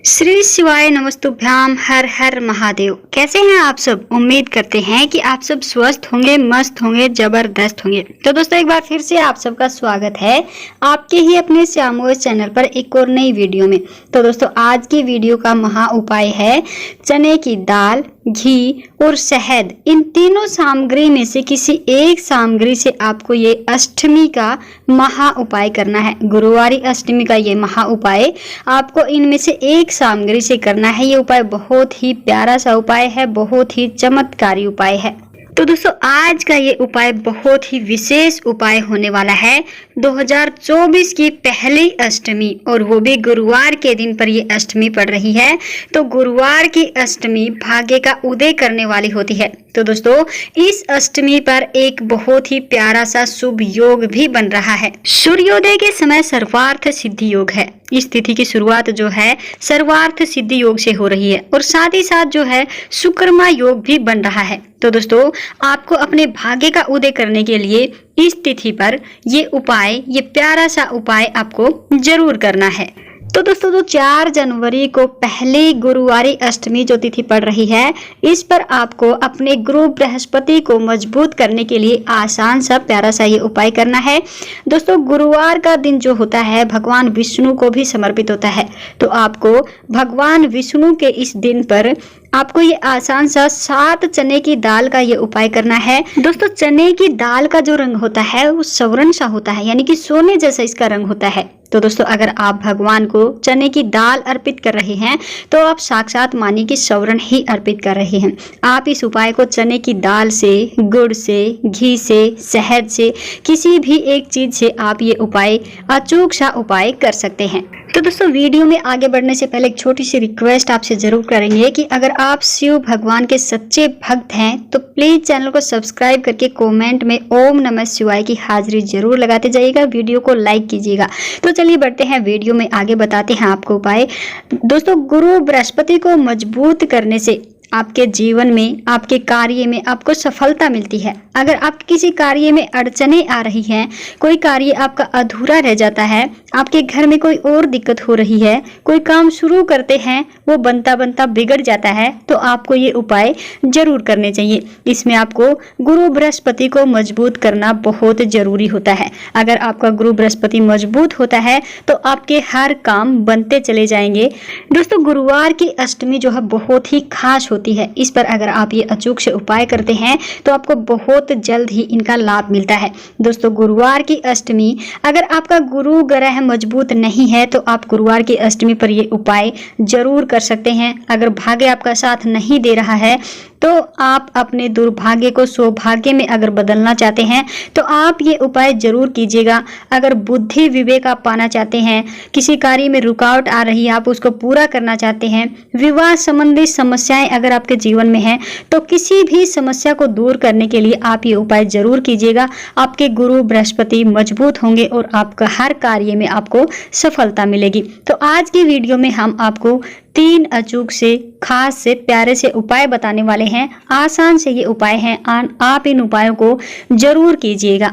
श्री शिवाय नमस्तुभ्याम। हर हर महादेव। कैसे हैं आप सब? उम्मीद करते हैं कि आप सब स्वस्थ होंगे, मस्त होंगे, जबरदस्त होंगे। तो दोस्तों एक बार फिर से आप सबका स्वागत है आपके ही अपने श्यामोस चैनल पर एक और नई वीडियो में। तो दोस्तों आज की वीडियो का महा उपाय है चने की दाल, घी और शहद। इन तीनों सामग्री में से किसी एक सामग्री से आपको ये अष्टमी का महा उपाय करना है। गुरुवारी अष्टमी का ये महा उपाय आपको इनमें से एक सामग्री से करना है। ये उपाय बहुत ही प्यारा सा उपाय है, बहुत ही चमत्कारी उपाय है। तो दोस्तों आज का ये उपाय बहुत ही विशेष उपाय होने वाला है। 2024 की पहली अष्टमी और वो भी गुरुवार के दिन पर ये अष्टमी पड़ रही है। तो गुरुवार की अष्टमी भाग्य का उदय करने वाली होती है। तो दोस्तों इस अष्टमी पर एक बहुत ही प्यारा सा शुभ योग भी बन रहा है। सूर्योदय के समय सर्वार्थ सिद्धि योग है। इस तिथि की शुरुआत जो है सर्वार्थ सिद्धि योग से हो रही है और साथ ही साथ जो है शुक्रमा योग भी बन रहा है। तो दोस्तों आपको अपने भाग्य का उदय करने के लिए इस तिथि पर ये उपाय, ये प्यारा सा उपाय आपको जरूर करना है। तो दोस्तों 4 जनवरी को पहली गुरुवारी अष्टमी जो तिथि पड़ रही है, इस पर आपको अपने गुरु बृहस्पति को मजबूत करने के लिए आसान सा प्यारा सा ये उपाय करना है। दोस्तों गुरुवार का दिन जो होता है भगवान विष्णु को भी समर्पित होता है। तो आपको भगवान विष्णु के इस दिन पर आपको ये आसान सा 7 चने की दाल का ये उपाय करना है। दोस्तों चने की दाल का जो रंग होता है वो स्वर्ण सा होता है, यानी कि सोने जैसा इसका रंग होता है। तो दोस्तों अगर आप भगवान को चने की दाल अर्पित कर रहे हैं तो आप साक्षात मानिए कि स्वर्ण ही अर्पित कर रहे हैं। आप इस उपाय को चने की दाल से, गुड़ से, घी से, शहद से, किसी भी एक चीज से आप ये उपाय, अचूक सा उपाय कर सकते हैं। तो दोस्तों वीडियो में आगे बढ़ने से पहले एक छोटी सी रिक्वेस्ट आपसे जरूर करेंगे कि अगर आप शिव भगवान के सच्चे भक्त हैं तो प्लीज चैनल को सब्सक्राइब करके कमेंट में ओम नमः शिवाय की हाजिरी जरूर लगाते जाइएगा, वीडियो को लाइक कीजिएगा। तो चलिए बढ़ते हैं वीडियो में आगे, बताते हैं आपको उपाय। दोस्तों गुरु बृहस्पति को मजबूत करने से आपके जीवन में, आपके कार्य में आपको सफलता मिलती है। अगर आप किसी कार्य में अड़चने आ रही हैं, कोई कार्य आपका अधूरा रह जाता है, आपके घर में कोई और दिक्कत हो रही है, कोई काम शुरू करते हैं वो बनता बनता बिगड़ जाता है, तो आपको ये उपाय जरूर करने चाहिए। इसमें आपको गुरु बृहस्पति को मजबूत करना बहुत जरूरी होता है। अगर आपका गुरु बृहस्पति मजबूत होता है तो आपके हर काम बनते चले जाएंगे। दोस्तों गुरुवार की अष्टमी जो है बहुत ही खास होती है। इस पर अगर आप ये अचूक से उपाय करते हैं तो आपको बहुत जल्द ही इनका लाभ मिलता है। दोस्तों गुरुवार की अष्टमी, अगर आपका गुरु ग्रह मजबूत नहीं है तो आप गुरुवार की अष्टमी पर ये उपाय जरूर कर सकते हैं। अगर भाग्य आपका साथ नहीं दे रहा है तो आप अपने दुर्भाग्य को सौभाग्य में अगर बदलना चाहते हैं तो आप ये उपाय जरूर कीजिएगा। अगर बुद्धि विवेक आप पाना चाहते हैं, किसी कार्य में रुकावट आ रही है, आप उसको पूरा करना चाहते हैं, विवाह संबंधी समस्याएं अगर आपके जीवन में हैं, तो किसी भी समस्या को दूर करने के लिए आप ये उपाय जरूर कीजिएगा। आपके गुरु बृहस्पति मजबूत होंगे और आपका हर कार्य में आपको सफलता मिलेगी। तो आज की वीडियो में हम आपको 3 अचूक से, खास से, प्यारे से उपाय बताने वाले हैं। आसान से ये उपाय हैं, आप इन उपायों को जरूर कीजिएगा।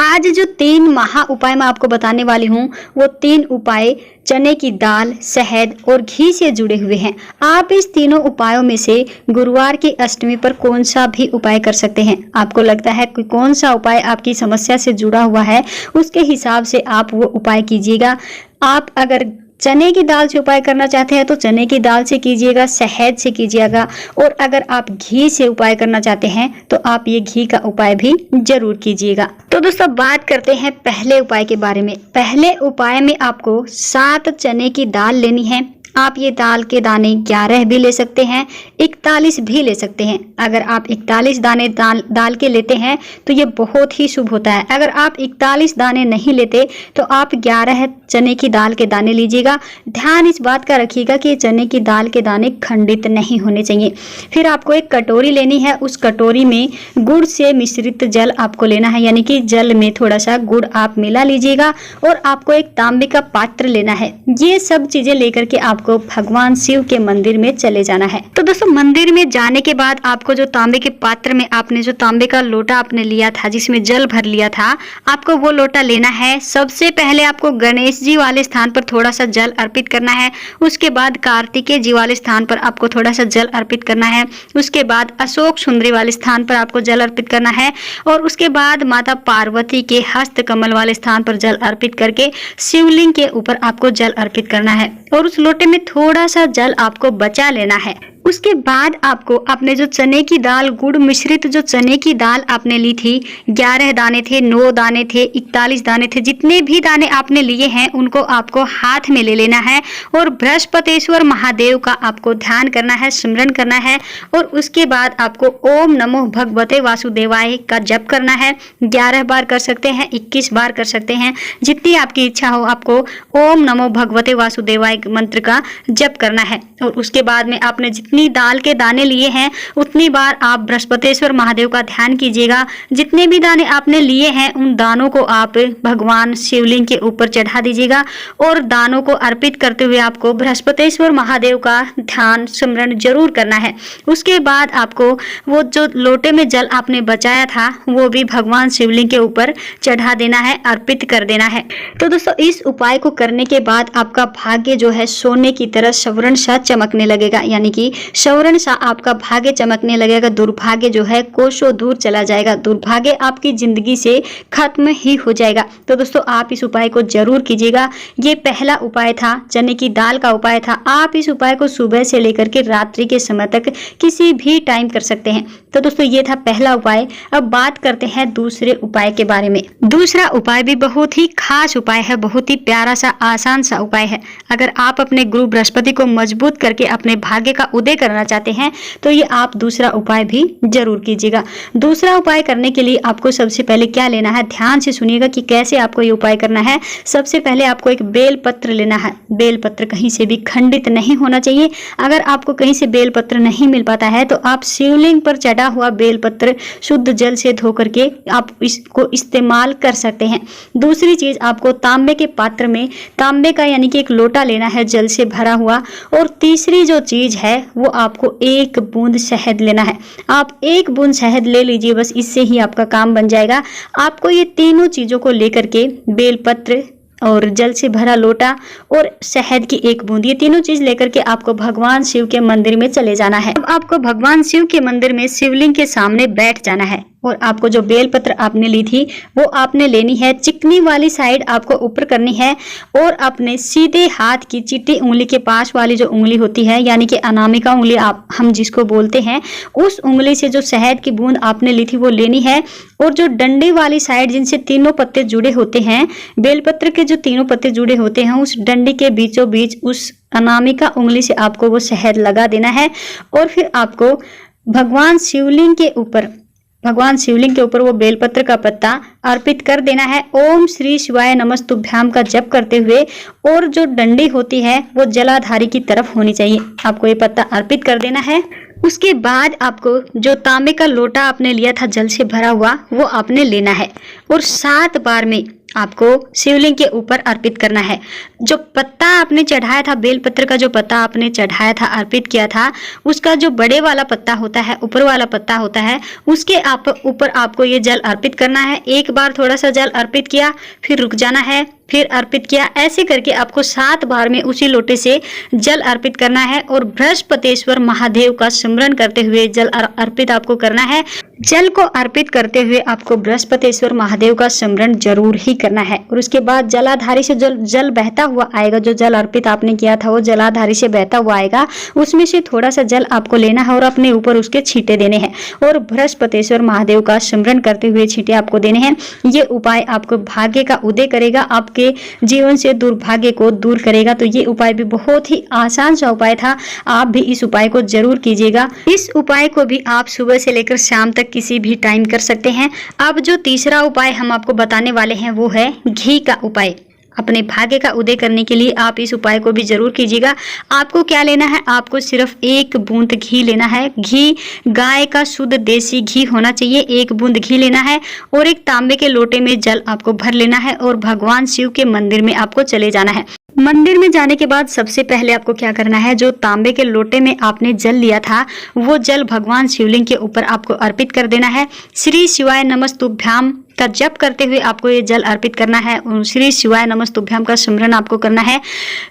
आज जो 3 महा उपाय मैं आपको बताने वाली हूँ वो 3 उपाय चने की दाल, शहद और घी से जुड़े हुए हैं। आप इस तीनों उपायों में से गुरुवार की अष्टमी पर कौन सा भी उपाय कर सकते हैं। आपको लगता है कि कौन सा उपाय आपकी समस्या से जुड़ा हुआ है, उसके हिसाब से आप वो उपाय कीजिएगा। आप अगर चने की दाल से उपाय करना चाहते हैं तो चने की दाल से कीजिएगा, शहद से कीजिएगा, और अगर आप घी से उपाय करना चाहते हैं तो आप ये घी का उपाय भी जरूर कीजिएगा। तो दोस्तों बात करते हैं पहले उपाय के बारे में। पहले उपाय में आपको 7 चने की दाल लेनी है। आप ये दाल के दाने 11 भी ले सकते हैं, 41 भी ले सकते हैं। अगर आप 41 दाने दाल के लेते हैं तो ये बहुत ही शुभ होता है। अगर आप 41 दाने नहीं लेते तो आप 11 चने की दाल के दाने लीजिएगा। ध्यान इस बात का रखिएगा कि चने की दाल के दाने खंडित नहीं होने चाहिए। फिर आपको एक कटोरी लेनी है, उस कटोरी में गुड़ से मिश्रित जल आपको लेना है, यानी कि जल में थोड़ा सा गुड़ आप मिला लीजिएगा, और आपको एक तांबे का पात्र लेना है। ये सब चीजें लेकर के आप आपको भगवान शिव के मंदिर में चले जाना है। तो दोस्तों मंदिर में जाने के बाद आपको जो तांबे के पात्र में आपने जो तांबे का लोटा आपने लिया था, जिसमें जल भर लिया था, आपको वो लोटा लेना है। सबसे पहले आपको गणेश जी वाले स्थान पर थोड़ा सा जल अर्पित करना है। उसके बाद कार्तिकेय जी वाले स्थान पर आपको थोड़ा सा जल अर्पित करना है। उसके बाद अशोक सुंदरी वाले स्थान पर आपको जल अर्पित करना है और उसके बाद माता पार्वती के हस्त कमल वाले स्थान पर जल अर्पित करके शिवलिंग के ऊपर आपको जल अर्पित करना है और उस लोटे में थोड़ा सा जल आपको बचा लेना है। उसके बाद आपको अपने जो चने की दाल, गुड़ मिश्रित जो चने की दाल आपने ली थी, 11 दाने थे, 9 दाने थे, 41 दाने थे, जितने भी दाने आपने लिए हैं उनको आपको हाथ में ले लेना है और बृहस्पतेश्वर महादेव का आपको ध्यान करना है, स्मरण करना है और उसके बाद आपको ओम नमो भगवते वासुदेवाय का जप करना है। 11 बार कर सकते हैं, 21 बार कर सकते हैं, जितनी आपकी इच्छा हो आपको ओम नमो भगवते वासुदेवाय मंत्र का जप करना है। और उसके बाद में आपने जितनी दाल के दाने लिए हैं उतनी बार आप बृहस्पतेश्वर महादेव का ध्यान कीजिएगा। जितने भी दाने आपने लिए हैं उन दानों को आप भगवान शिवलिंग के ऊपर चढ़ा दीजिएगा और दानों को अर्पित करते हुए आपको बृहस्पतेश्वर महादेव का ध्यान स्मरण जरूर करना है। उसके बाद आपको वो जो लोटे में जल आपने बचाया था वो भी भगवान शिवलिंग के ऊपर चढ़ा देना है, अर्पित कर देना है। तो दोस्तों इस उपाय को करने के बाद आपका भाग्य जो है सोने की तरह सवर्ण सा चमकने लगेगा, यानी कि सवर्ण सा आपका भाग्य चमकने लगेगा। दुर्भाग्य जो है कोसों दूर चला जाएगा, दुर्भाग्य आपकी जिंदगी से खत्म ही हो जाएगा। तो दोस्तों आप इस उपाय को जरूर कीजिएगा। ये पहला उपाय था, चने की दाल का उपाय था। आप इस उपाय को सुबह से लेकर के रात्रि के समय तक किसी भी टाइम कर सकते हैं। तो दोस्तों ये था पहला उपाय। अब बात करते हैं दूसरे उपाय के बारे में। दूसरा उपाय भी बहुत ही खास उपाय है, बहुत ही प्यारा सा आसान सा उपाय है। अगर आप अपने गुरु बृहस्पति को मजबूत करके अपने भाग्य का उदय करना चाहते हैं तो ये आप दूसरा उपाय भी जरूर कीजिएगा। दूसरा उपाय करने के लिए आपको सबसे पहले क्या लेना है, ध्यान से सुनिएगा कि कैसे आपको ये उपाय करना है। सबसे पहले आपको एक बेल पत्र लेना है। बेल पत्र कहीं से भी खंडित नहीं होना चाहिए। अगर आपको कहीं से बेल पत्र नहीं मिल पाता है तो आप शिवलिंग पर चढ़ा हुआ बेल पत्र शुद्ध जल से धो करके आप इसको इस्तेमाल कर सकते हैं। दूसरी चीज, आपको तांबे के पात्र में, तांबे का यानी कि एक लोटा लेना है जल से भरा हुआ। और तीसरी जो चीज है वो आपको 1 बूंद शहद लेना है। आप 1 बूंद शहद ले लीजिए, बस इससे ही आपका काम बन जाएगा। आपको ये तीनों चीजों को लेकर के, बेलपत्र और जल से भरा लोटा और शहद की 1 बूंद, ये तीनों चीज लेकर के आपको भगवान शिव के मंदिर में चले जाना है। अब आपको भगवान शिव के मंदिर में शिवलिंग के सामने बैठ जाना है और आपको जो बेलपत्र आपने ली थी वो आपने लेनी है, चिकनी वाली साइड आपको ऊपर करनी है और अपने सीधे हाथ की चीटी उंगली के पास वाली जो उंगली होती है, यानी कि अनामिका उंगली हम जिसको बोलते हैं, उस उंगली से जो शहद की बूंद आपने ली थी वो लेनी है। और जो डंडी वाली साइड जिनसे तीनों पत्ते जुड़े होते हैं, बेलपत्र के जो तीनों पत्ते जुड़े होते हैं, उस डंडी के बीचों बीच उस अनामिका उंगली से आपको वो शहद लगा देना है और फिर आपको भगवान शिवलिंग के ऊपर वो बेलपत्र का पत्ता अर्पित कर देना है। ओम श्री शिवाय नमस्तुभ्याम का जप करते हुए, और जो डंडी होती है वो जलाधारी की तरफ होनी चाहिए। आपको ये पत्ता अर्पित कर देना है। उसके बाद आपको जो तांबे का लोटा आपने लिया था जल से भरा हुआ वो आपने लेना है और 7 बार में आपको शिवलिंग के ऊपर अर्पित करना है। जो पत्ता आपने चढ़ाया था, बेलपत्र का जो पत्ता आपने चढ़ाया था, अर्पित किया था, उसका जो बड़े वाला पत्ता होता है, ऊपर वाला पत्ता होता है, उसके ऊपर आपको ये जल अर्पित करना है। 1 बार थोड़ा सा जल अर्पित किया, फिर रुक जाना है, फिर अर्पित किया, ऐसे करके आपको 7 बार में उसी लोटे से जल अर्पित करना है और बृहस्पतेश्वर महादेव का स्मरण करते हुए जल अर्पित आपको करना है। जल को अर्पित करते हुए आपको बृहस्पतेश्वर महादेव का स्मरण जरूर ही करना है। और उसके बाद जलाधारी से जो जल बहता हुआ आएगा, जो जल अर्पित आपने किया था वो जलाधारी से बहता हुआ आएगा, उसमें से थोड़ा सा जल आपको लेना है और अपने ऊपर उसके छींटे देने हैं और बृहस्पतेश्वर महादेव का स्मरण करते हुए छींटे आपको देने हैं। ये उपाय आपको भाग्य का उदय करेगा, आपके जीवन से दुर्भाग्य को दूर करेगा। तो ये उपाय भी बहुत ही आसान सा उपाय था, आप भी इस उपाय को जरूर कीजिएगा। इस उपाय को भी आप सुबह से लेकर शाम तक किसी भी टाइम कर सकते हैं। अब जो तीसरा उपाय हम आपको बताने वाले हैं वो है घी का उपाय। अपने भाग्य का उदय करने के लिए आप इस उपाय को भी जरूर कीजिएगा। आपको क्या लेना है, आपको सिर्फ 1 बूंद घी लेना है। घी गाय का शुद्ध देसी घी होना चाहिए। 1 बूंद घी लेना है और एक तांबे के लोटे में जल आपको भर लेना है और भगवान शिव के मंदिर में आपको चले जाना है। मंदिर में जाने के बाद सबसे पहले आपको क्या करना है, जो तांबे के लोटे में आपने जल लिया था वो जल भगवान शिवलिंग के ऊपर आपको अर्पित कर देना है। श्री शिवाय नमस्तुभ्याम का जप करते हुए आपको ये जल अर्पित करना है। श्री शिवाय नमस्तुभ्याम का सिमरन आपको करना है।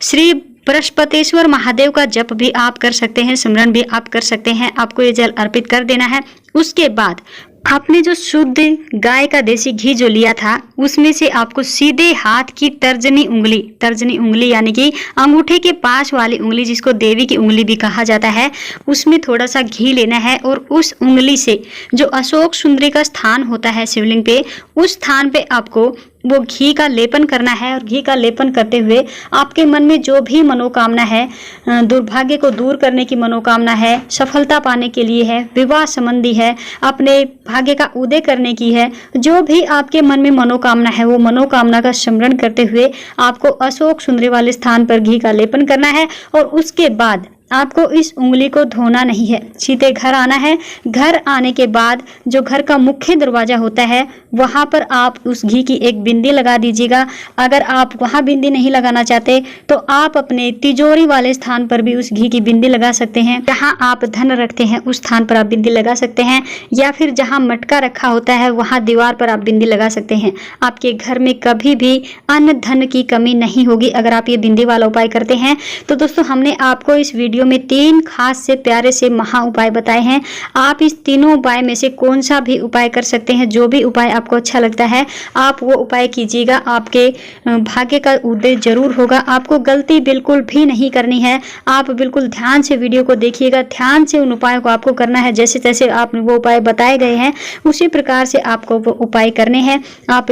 श्री बृहस्पतेश्वर महादेव का जप भी आप कर सकते हैं, सिमरन भी आप कर सकते हैं। आपको ये जल अर्पित कर देना है। उसके बाद आपने जो शुद्ध गाय का देसी घी जो लिया था उसमें से आपको सीधे हाथ की तर्जनी उंगली यानी कि अंगूठे के पास वाली उंगली, जिसको देवी की उंगली भी कहा जाता है, उसमें थोड़ा सा घी लेना है और उस उंगली से जो अशोक सुंदरी का स्थान होता है शिवलिंग पे, उस स्थान पे आपको वो घी का लेपन करना है। और घी का लेपन करते हुए आपके मन में जो भी मनोकामना है, दुर्भाग्य को दूर करने की मनोकामना है, सफलता पाने के लिए है, विवाह संबंधी है, अपने भाग्य का उदय करने की है, जो भी आपके मन में मनोकामना है वो मनोकामना का स्मरण करते हुए आपको अशोक सुंदरी वाले स्थान पर घी का लेपन करना है। और उसके बाद आपको इस उंगली को धोना नहीं है, सीधे घर आना है। घर आने के बाद जो घर का मुख्य दरवाजा होता है वहां पर आप उस घी की एक बिंदी लगा दीजिएगा। अगर आप वहां बिंदी नहीं लगाना चाहते तो आप अपने तिजोरी वाले स्थान पर भी उस घी की बिंदी लगा सकते हैं। जहां आप धन रखते हैं उस स्थान पर आप बिंदी लगा सकते हैं, या फिर जहां मटका रखा होता है वहां दीवार पर आप बिंदी लगा सकते हैं। आपके घर में कभी भी अन्न धन की कमी नहीं होगी अगर आप ये बिंदी वाला उपाय करते हैं। तो दोस्तों, हमने आपको इस वीडियो में 3 खास से प्यारे से महा उपाय बताए हैं। आप इस तीनों उपाय में से कौन सा भी उपाय कर सकते हैं। जो भी उपाय आपको अच्छा लगता है आप वो उपाय कीजिएगा। आपके भाग्य का उदय जरूर होगा। आपको गलती बिल्कुल भी नहीं करनी है। आप बिल्कुल ध्यान से वीडियो को देखिएगा, ध्यान से उन उपायों को आपको करना है। जैसे जैसे आपने वो उपाय बताए गए हैं उसी प्रकार से आपको वो उपाय करने हैं। आप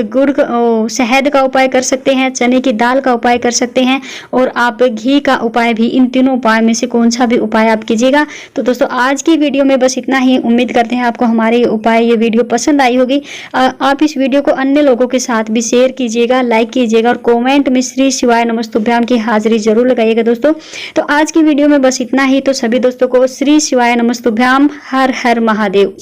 शहद का उपाय कर सकते हैं, चने की दाल का उपाय कर सकते हैं, और आप घी का उपाय भी, इन तीनों उपाय में से कौन सा भी उपाय आप कीजिएगा। तो दोस्तों, आज की वीडियो में बस इतना ही। उम्मीद करते हैं आपको हमारे उपाय, ये वीडियो पसंद आई होगी। आप इस वीडियो को अन्य लोगों के साथ भी शेयर कीजिएगा, लाइक कीजिएगा, और कमेंट में श्री शिवाय नमस्तुभ्याम की हाजिरी जरूर लगाइएगा दोस्तों। तो आज की वीडियो में बस इतना ही। तो सभी दोस्तों को श्री शिवाय नमस्तुभ्याम। हर हर महादेव।